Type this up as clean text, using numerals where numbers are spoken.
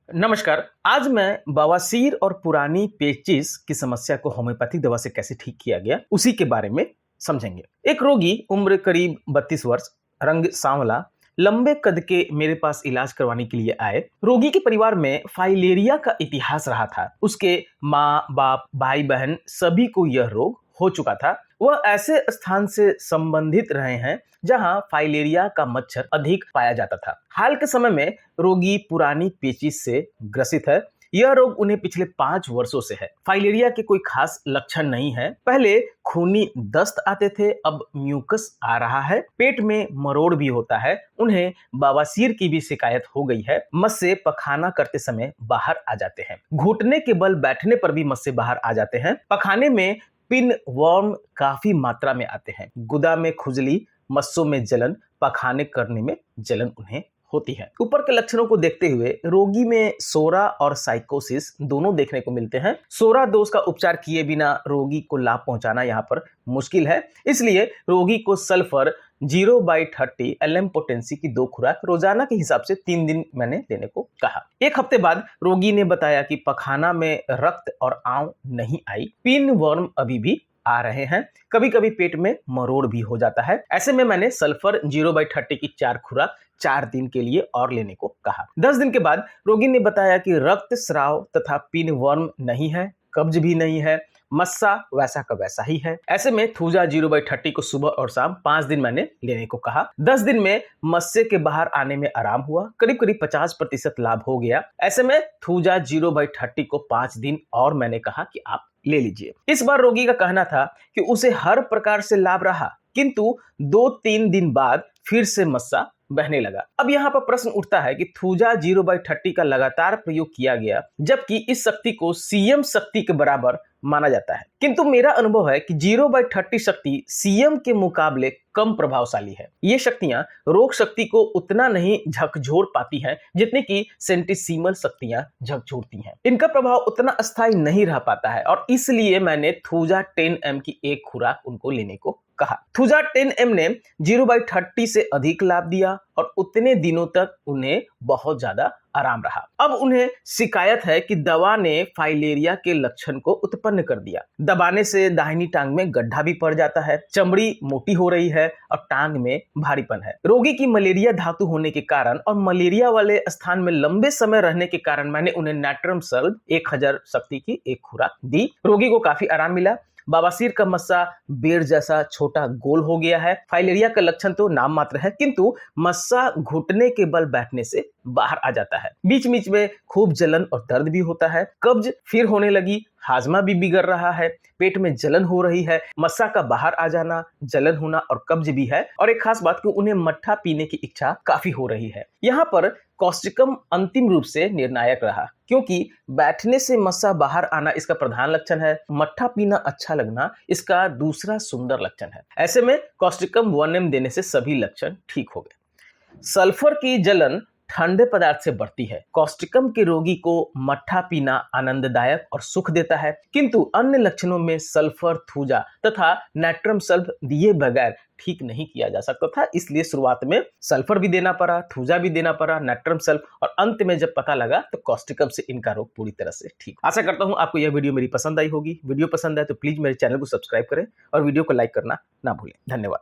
नमस्कार। आज मैं बवासीर और पुरानी पेचिश की समस्या को होम्योपैथिक दवा से कैसे ठीक किया गया उसी के बारे में समझेंगे। एक रोगी, उम्र करीब 32 वर्ष, रंग सांवला, लंबे कद के मेरे पास इलाज करवाने के लिए आए। रोगी के परिवार में फाइलेरिया का इतिहास रहा था। उसके माँ बाप, भाई बहन सभी को यह रोग हो चुका था। वह ऐसे स्थान से संबंधित रहे हैं जहां फाइलेरिया का मच्छर अधिक पाया जाता था। हाल के समय में रोगी पुरानी पेचिश से ग्रसित है। यह रोग उन्हें पिछले 5 वर्षों से है। फाइलेरिया के कोई खास लक्षण नहीं है। पहले खूनी दस्त आते थे, अब म्यूकस आ रहा है। पेट में मरोड़ भी होता है। उन्हें बवासीर की भी शिकायत हो गई है। मस्से पखाना करते समय बाहर आ जाते हैं। घुटने के बल बैठने पर भी मस्से बाहर आ जाते हैं। पखाने में पिन वर्म काफी मात्रा में आते हैं। गुदा में खुजली, मस्सों में जलन, पखाने करने में जलन उन्हें होती है। ऊपर के लक्षणों को देखते हुए रोगी में सोरा और साइकोसिस दोनों देखने को मिलते हैं। सोरा दोष का उपचार किए बिना रोगी को लाभ पहुंचाना यहाँ पर मुश्किल है। इसलिए रोगी को सल्फर 0/30 LM पोटेंसी की 2 खुराक रोजाना के हिसाब से 3 दिन मैंने लेने को कहा। 1 हफ्ते बाद रोगी ने बताया कि पखाना में रक्त और आंव नहीं आई। पिन वर्म अभी भी आ रहे हैं। कभी कभी पेट में मरोड़ भी हो जाता है। ऐसे में मैंने सल्फर 0/30 की 4 खुराक 4 दिन के लिए और लेने को कहा। 10 दिन के बाद रोगी ने बताया कि रक्त स्राव तथा पिन वर्म नहीं है, कब्ज भी नहीं है, मस्सा वैसा का वैसा ही है। ऐसे में थूजा 0/30 को सुबह और शाम 5 दिन मैंने लेने को कहा। 10 दिन में मस्से के बाहर आने में आराम हुआ। करीब करीब 50% लाभ हो गया। ऐसे में थूजा 0/30 को 5 दिन और मैंने कहा कि आप ले लीजिए। इस बार रोगी का कहना था कि उसे हर प्रकार से लाभ रहा, किंतु 2-3 दिन बाद फिर से मस्सा बहने लगा। अब यहाँ पर प्रश्न उठता है कि थूजा 0/30 का लगातार प्रयोग किया गया, जबकि इस शक्ति को सीएम शक्ति के बराबर माना जाता है। किंतु मेरा अनुभव है कि 0/30 शक्ति सीएम के मुकाबले कम प्रभावशाली है। ये शक्तियां रोग शक्ति को उतना नहीं झकझोर पाती हैं जितनी कि सेंटिसिमल शक्तियां झकझोरती हैं। इनका प्रभाव उतना अस्थायी नहीं रह पाता है और इसलिए मैंने थूजा 10M की 1 खुराक उनको लेने को कहा। थूजा 10M ने 0/30 से अधिक लाभ दिया और उतने दिनों तक उन्हें बहुत ज्यादा आराम रहा। अब उन्हें शिकायत है कि दवा ने फाइलेरिया के लक्षण को उत्पन्न कर दिया। दबाने से दाहिनी टांग में गड्ढा भी पड़ जाता है, चमड़ी मोटी हो रही है और टांग में भारीपन है। रोगी की मलेरिया धातु होने के कारण और मलेरिया वाले स्थान में लंबे समय रहने के कारण मैंने उन्हें नाइट्रम सल्फ 1000 शक्ति की 1 खुराक दी। रोगी को काफी आराम मिला। बवासीर का मस्सा बेर जैसा छोटा गोल हो गया है। फाइलेरिया का लक्षण तो नाम मात्र है, किंतु मस्सा घुटने के बल बैठने से बाहर आ जाता है। बीच बीच में खूब जलन और दर्द भी होता है। कब्ज फिर होने लगी, हाजमा भी बिगड़ रहा है, पेट में जलन हो रही है, मस्सा का बाहर आ जाना, जलन होना और कब्ज भी है। और एक खास बात कि उन्हें मट्ठा पीने की इच्छा काफी हो रही है। यहाँ पर कॉस्टिकम अंतिम रूप से निर्णायक रहा, क्योंकि बैठने से मस्सा बाहर आना इसका प्रधान लक्षण है, मट्ठा पीना अच्छा लगना इसका दूसरा सुंदर लक्षण है। ऐसे में कॉस्टिकम 1M देने से सभी लक्षण ठीक हो गए। सल्फर की जलन ठंडे पदार्थ से बढ़ती है। कॉस्टिकम के रोगी को मट्ठा पीना आनंददायक और सुख देता है, किंतु अन्य लक्षणों में सल्फर, थूजा तथा नाइट्रम सल्फ दिए बगैर ठीक नहीं किया जा सकता था। इसलिए शुरुआत में सल्फर भी देना पड़ा, थूजा भी देना पड़ा, नाइट्रम सल्फ, और अंत में जब पता लगा तो कॉस्टिकम से इनका रोग पूरी तरह से ठीक। आशा करता हूं आपको यह वीडियो मेरी पसंद आई होगी। वीडियो पसंद आए तो प्लीज मेरे चैनल को सब्सक्राइब करें और वीडियो को लाइक करना ना भूलें। धन्यवाद।